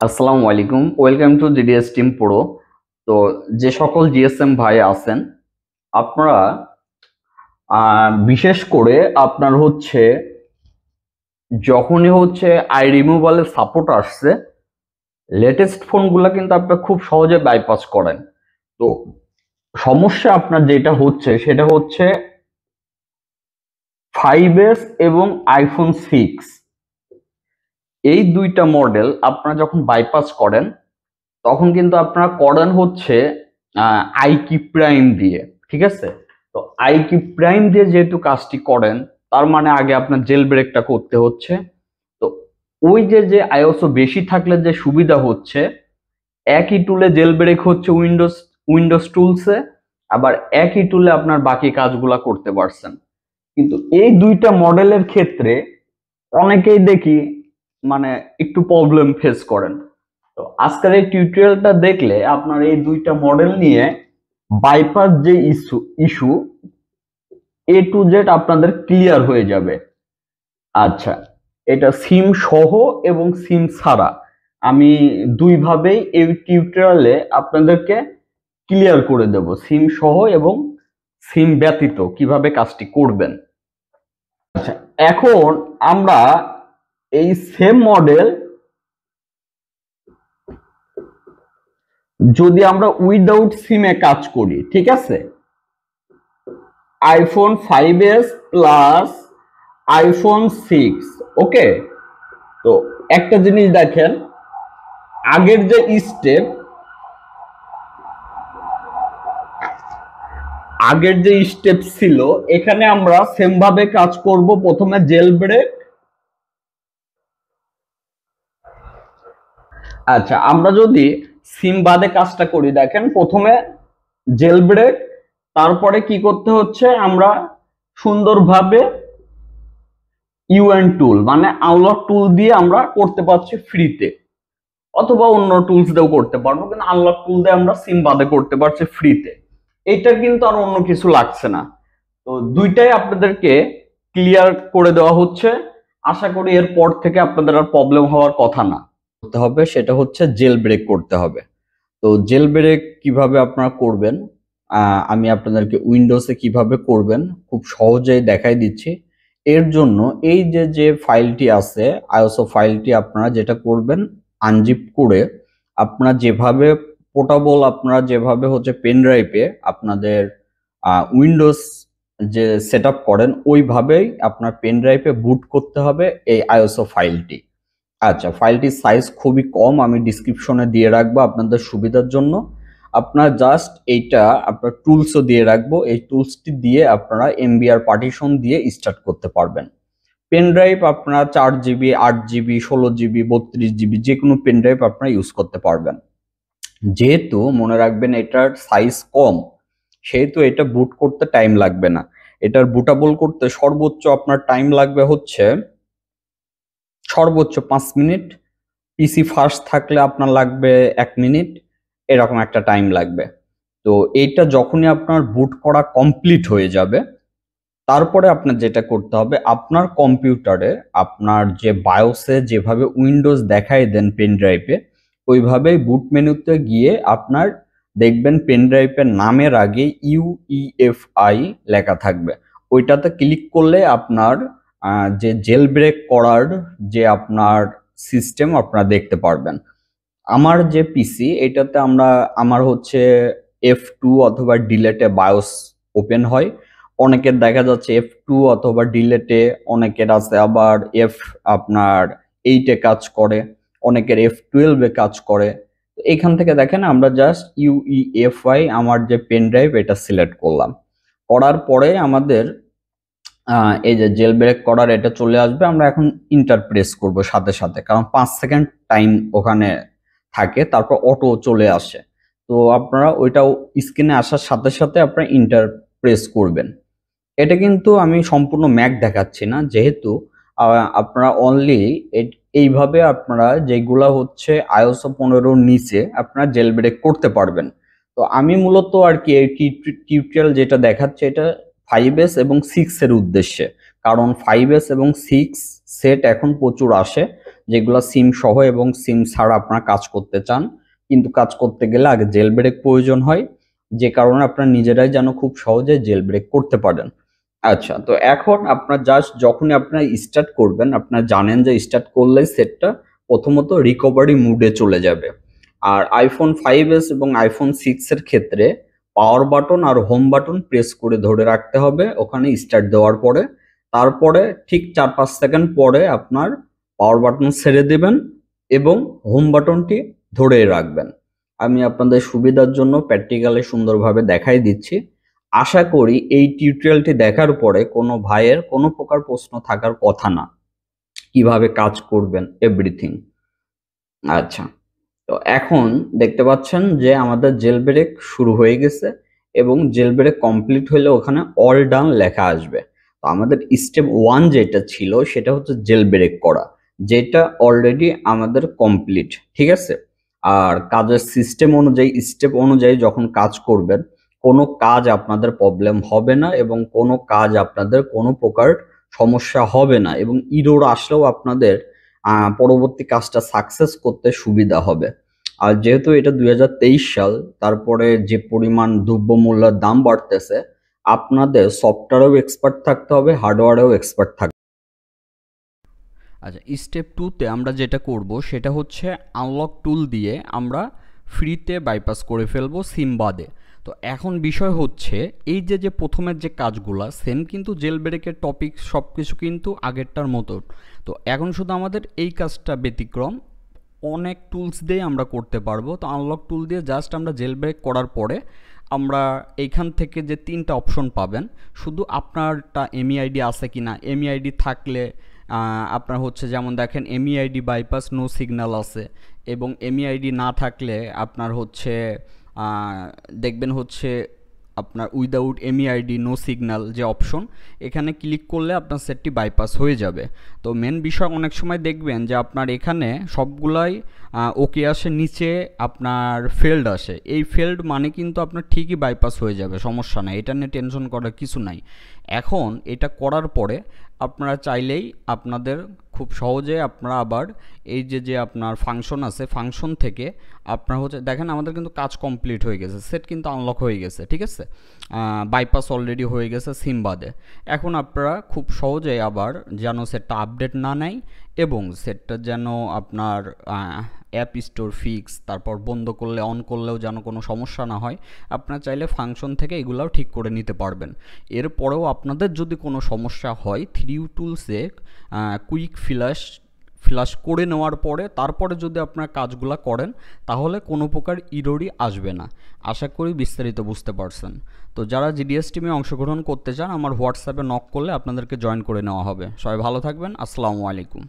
আসসালামু আলাইকুম, welcome to GDS team pro. তো যে সকল জিএসএম ভাই আছেন আপনারা বিশেষ করে আপনার হচ্ছে যখনই হচ্ছে আই রিমুভালের সাপোর্ট আসছে, লেটেস্ট ফোনগুলো কিন্তু আপনারা খুব সহজে বাইপাস করেন। তো সমস্যা আপনার যেটা হচ্ছে সেটা হচ্ছে 5S এবং iPhone 6 এই দুইটা মডেল আপনারা যখন বাইপাস করেন তখন কিন্তু আপনারা করেন হচ্ছে আইকি প্রাইম দিয়ে। ঠিক আছে, তো আইকি প্রাইম দিয়ে যেহেতু কাজটি করেন তার মানে আগে আপনার জেল ব্রেকটা করতে হচ্ছে। তো ওই যে আইওএসও বেশি থাকলে যে সুবিধা হচ্ছে, একই টুলে জেল ব্রেক হচ্ছে উইন্ডোজ টুলসে, আবার একই টুলে আপনার বাকি কাজগুলা করতে পারছেন। কিন্তু এই দুইটা মডেলের ক্ষেত্রে অনেকেই দেখি মানে একটু প্রবলেম ফেস করেন। তো আজকের এই টিউটোরিয়ালটা দেখলে আপনার এই দুইটা মডেল নিয়ে বাইপাস যে ইস্যু A to Z আপনাদের ক্লিয়ার হয়ে যাবে। আচ্ছা, এটা সিম সহ এবং সিম ছাড়া আমি দুইভাবেই এই টিউটোরিয়ালে আপনাদেরকে ক্লিয়ার করে দেব, সিম সহ এবং সিম ব্যতীত কিভাবে কাজটি করবেন। আচ্ছা, এখন আমরা এই সেম মডেল যদি আমরা উইদাউট সিমে কাজ করি, ঠিক আছে, iPhone 5s প্লাস iPhone 6, ওকে। তো একটা জিনিস দেখেন, আগের যে স্টেপ ছিল এখানে আমরা সেম ভাবে কাজ করব। প্রথমে জেল ব্রেক। আচ্ছা, আমরা যদি সিম বাদে কাজটা করি, দেখেন প্রথমে জেল ব্রেক, তারপরে কি করতে হচ্ছে, আমরা সুন্দরভাবে ইউএন টুল মানে আনলক টুল দিয়ে আমরা করতে পারছি ফ্রিতে, অথবা অন্য টুলস দিয়েও করতে পারবো, কিন্তু আনলক টুল দিয়ে আমরা সিম বাদে করতে পারছি ফ্রিতে। এটা কিন্তু আর অন্য কিছু লাগছে না। তো দুইটাই আপনাদেরকে ক্লিয়ার করে দেওয়া হচ্ছে। আশা করি এরপর থেকে আপনাদের আর প্রবলেম হওয়ার কথা না। করতে হবে সেটা হচ্ছে জেল ব্রেক করতে হবে। তো জেল ব্রেক কিভাবে আপনারা করবেন আমি আপনাদেরকে উইন্ডোজে কিভাবে করবেন খুব সহজেই দেখাই দিচ্ছি। এর জন্য এই যে ফাইলটি আছে আইওএসও ফাইলটি আপনারা যেটা করবেন, আনজিপ করে আপনারা যেভাবে পোর্টেবল আপনারা যেভাবে হচ্ছে পেন ড্রাইভে আপনাদের উইন্ডোজ যে সেট আপ করেন ওইভাবেই আপনার পেন ড্রাইভে বুট করতে হবে এই আইওএসও ফাইলটি। আচ্ছা, ফাইলটির সাইজ খুবই কম, আমি ডিসক্রিপশনে দিয়ে রাখবো আপনাদের সুবিধার জন্য। আপনার জাস্ট এইটা আপনার টুলসও দিয়ে রাখবো, এই টুলসটি দিয়ে আপনারা এমবিআর পার্টিশন দিয়ে স্টার্ট করতে পারবেন। পেন ড্রাইভ আপনারা 4GB, 8GB, 16GB, 32GB যে কোনো পেন ড্রাইভ আপনারা ইউজ করতে পারবেন। যেহেতু মনে রাখবেন এটার সাইজ কম, সেহেতু এটা বুট করতে টাইম লাগবে না। এটার বুটেবল করতে সর্বোচ্চ আপনার টাইম লাগবে হচ্ছে সর্বোচ্চ 5 মিনিট। পিসি ফাস্ট থাকলে আপনার লাগবে 1 মিনিট, এরকম একটা টাইম লাগবে। তো এইটা যখনই আপনার বুট করা কমপ্লিট হয়ে যাবে, তারপরে আপনার যেটা করতে হবে, আপনার কম্পিউটারে আপনার যে বায়োসে যেভাবে উইন্ডোজ দেখায় দেন পেন ড্রাইভে, ওইভাবেই বুট মেনুতে গিয়ে আপনার দেখবেন পেন ড্রাইভের নামের আগে UEFI লেখা থাকবে। ওইটাতে ক্লিক করলে আপনার যে জেল ব্রেক করার যে আপনার সিস্টেম আপনারা দেখতে পারবেন। আমার যে পিসি এটাতে আমার হচ্ছে F2 অথবা ডিলেটে বায়োস ওপেন হয়। অনেকের দেখা যাচ্ছে F2 অথবা ডিলেটে, অনেকের আছে আবার আপনার 8 কাজ করে, অনেকের F12 কাজ করে। এখান থেকে দেখেন আমরা জাস্ট UEFI আমার যে পেন ড্রাইভ এটা সিলেক্ট করলাম, করার পরে আমাদের এই যে জেল ব্রেক করার এটা চলে আসবে। আমরা এখন ইন্টার প্রেস করবো সাথে সাথে, কারণ 5 সেকেন্ড টাইম ওখানে থাকে, তারপর অটো চলে আসে। তো আপনারা ওইটাও স্ক্রিনে আসার সাথে সাথে আপনারা ইন্টার প্রেস করবেন। এটা কিন্তু আমি সম্পূর্ণ ম্যাক দেখাচ্ছি না, যেহেতু আপনারা অনলি এইভাবে আপনারা যেগুলা হচ্ছে iOS 15 নিচে আপনারা জেল ব্রেক করতে পারবেন। তো আমি মূলত আর কি এই টিউটোরিয়াল যেটা দেখাচ্ছে এটা 5S এবং 6 এর উদ্দেশ্যে, কারণ 5S এবং 6 সেট এখন প্রচুর আসে, যেগুলো সিম সহ এবং সিম ছাড়া আপনারা কাজ করতে চান, কিন্তু কাজ করতে গেলে আগে জেল ব্রেক প্রয়োজন হয়, যে কারণে আপনারা নিজেরাই যেন খুব সহজে জেল ব্রেক করতে পারেন। আচ্ছা, তো এখন আপনার জাস্ট যখনই আপনার স্টার্ট করবেন, আপনারা জানেন যে স্টার্ট করলেই সেটটা প্রথমত রিকভারি মুডে চলে যাবে। আর আইফোন 5s এবং আইফোন 6 এর ক্ষেত্রে পাওয়ার বাটন আর হোম বাটন প্রেস করে ধরে রাখতে হবে ওখানে স্টার্ট দেওয়ার পরে। তারপরে ঠিক 4-5 সেকেন্ড পরে আপনার পাওয়ার বাটন ছেড়ে দেবেন এবং হোম বাটনটি ধরে রাখবেন। আমি আপনাদের সুবিধার জন্য প্র্যাকটিক্যালি সুন্দরভাবে দেখাই দিচ্ছি। আশা করি এই টিউটোরিয়ালটি দেখার পরে কোনো ভাইয়ের কোনো প্রকার প্রশ্ন থাকার কথা না, কিভাবে কাজ করবেন এভরিথিং। আচ্ছা, তো এখন দেখতে পাচ্ছেন যে আমাদের জেল ব্রেক শুরু হয়ে গেছে এবং জেল ব্রেক কমপ্লিট হলে ওখানে অল ডান লেখা আসবে। তো আমাদের স্টেপ 1 যেটা ছিল সেটা হচ্ছে জেল ব্রেক করা, যেটা অলরেডি আমাদের কমপ্লিট, ঠিক আছে। আর কাজের সিস্টেম অনুযায়ী স্টেপ অনুযায়ী যখন কাজ করবেন কোনো কাজ আপনাদের প্রবলেম হবে না এবং কোনো কাজ আপনাদের কোনো প্রকার সমস্যা হবে না এবং ইরর আসলেও আপনাদের পরবর্তী কাজটা সাকসেস করতে সুবিধা হবে। আর যেহেতু এটা 2023 সাল, তারপরে যে পরিমাণ দ্রব্যমূল্যের দাম বাড়তেছে, আপনাদের সফটওয়্যারেও এক্সপার্ট থাকতে হবে, হার্ডওয়্যারেও এক্সপার্ট থাকতে। আচ্ছা, স্টেপ 2তে আমরা যেটা করব সেটা হচ্ছে আনলক টুল দিয়ে আমরা ফ্রিতে বাইপাস করে ফেলবো সিম বাদে। তো এখন বিষয় হচ্ছে এই যে প্রথমের যে কাজগুলো সেম কিন্তু জেল ব্রেকের টপিক সব কিছু কিন্তু আগেরটার মতো। তো এখন শুধু আমাদের এই কাজটা ব্যতিক্রম, অনেক টুলস দিয়ে আমরা করতে পারবো। তো আনলক টুল দিয়ে জাস্ট আমরা জেল ব্রেক করার পরে আমরা এইখান থেকে যে 3টা অপশন পাবেন, শুধু আপনারটা এমইআইডি আছে কি না, এমইআইডি থাকলে আপনার হচ্ছে যেমন দেখেন এমইআইডি বাইপাস নো সিগন্যাল আছে, এবং এমইআইডি না থাকলে আপনার হচ্ছে দেখবেন হচ্ছে আপনার উইদাউট এমইআইডি নো সিগন্যাল যে অপশন, এখানে ক্লিক করলে আপনার সেটটি বাইপাস হয়ে যাবে। তো মেন বিষয় অনেক সময় দেখবেন যে আপনার এখানে সবগুলাই ওকে আসে, নিচে আপনার ফেল্ড আসে। এই ফেল্ড মানে কিন্তু আপনার ঠিকই বাইপাস হয়ে যাবে, সমস্যা নাই, এটা নিয়ে টেনশন করার কিছু নাই। এখন এটা করার পরে আপনারা চাইলেই আপনাদের খুব সহজে আপনারা আবার এই যে আপনার ফাংশন আছে, ফাংশন থেকে আপনার হচ্ছে দেখেন আমাদের কিন্তু কাজ কমপ্লিট হয়ে গেছে, সেট কিন্তু আনলক হয়ে গেছে, ঠিক আছে, বাইপাস অলরেডি হয়ে গেছে সিম বাদে। এখন আপনারা খুব সহজেই আবার যেন সেটটা আপডেট না নেয় এবং সেটটা যেন আপনার অ্যাপ স্টোর ফিক্স, তারপর বন্ধ করলে অন করলেও যেন কোনো সমস্যা না হয়, আপনারা চাইলে ফাংশন থেকে এগুলাও ঠিক করে নিতে পারবেন। এরপরেও আপনাদের যদি কোনো সমস্যা হয়, 3U টুলসে কুইক ফ্ল্যাশ করে নেওয়ার পরে তারপরে যদি আপনারা কাজগুলো করেন তাহলে কোনো প্রকার ইররই আসবে না। আশা করি বিস্তারিত বুঝতে পারছেন। তো যারা জিডিএস টিমে অংশগ্রহণ করতে চান আমার হোয়াটসঅ্যাপে নক করলে আপনাদেরকে জয়েন করে নেওয়া হবে। সবাই ভালো থাকবেন, আসসালামু আলাইকুম।